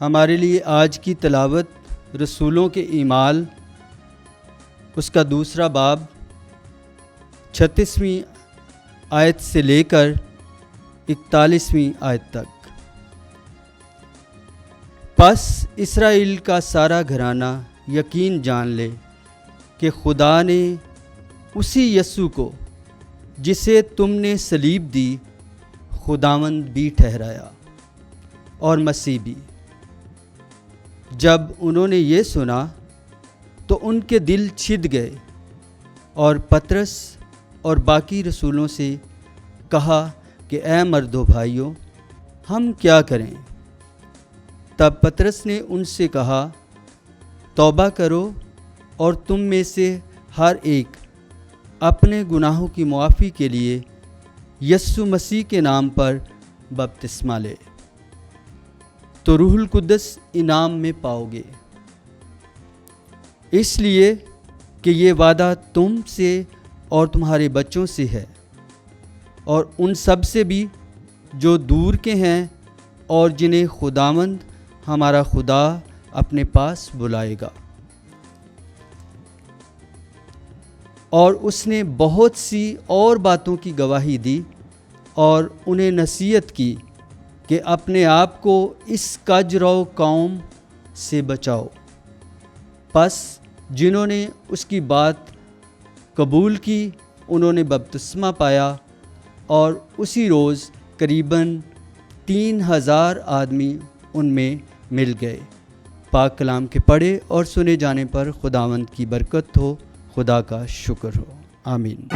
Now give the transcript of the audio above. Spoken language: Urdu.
ہمارے لیے آج کی تلاوت رسولوں کے اعمال اس کا 2 باب 36ویں آیت سے لے کر 41ویں آیت تک۔ پس اسرائیل کا سارا گھرانہ یقین جان لے کہ خدا نے اسی یسوع کو جسے تم نے صلیب دی خداوند بھی ٹھہرایا اور مسیح بھی۔ جب انہوں نے یہ سنا تو ان کے دل چھد گئے اور پطرس اور باقی رسولوں سے کہا کہ اے مردو بھائیو، ہم کیا کریں؟ تب پطرس نے ان سے کہا، توبہ کرو اور تم میں سے ہر ایک اپنے گناہوں کی معافی کے لیے یسوع مسیح کے نام پر بپتسمہ لے، تو روح القدس انعام میں پاؤ گے۔ اس لیے کہ یہ وعدہ تم سے اور تمہارے بچوں سے ہے، اور ان سب سے بھی جو دور کے ہیں اور جنہیں خداوند ہمارا خدا اپنے پاس بلائے گا۔ اور اس نے بہت سی اور باتوں کی گواہی دی اور انہیں نصیحت کی کہ اپنے آپ کو اس کج رو قوم سے بچاؤ۔ پس جنہوں نے اس کی بات قبول کی انہوں نے بپتسمہ پایا، اور اسی روز قریباً 3000 آدمی ان میں مل گئے۔ پاک کلام کے پڑھے اور سنے جانے پر خداوند کی برکت ہو، خدا کا شکر ہو، آمین۔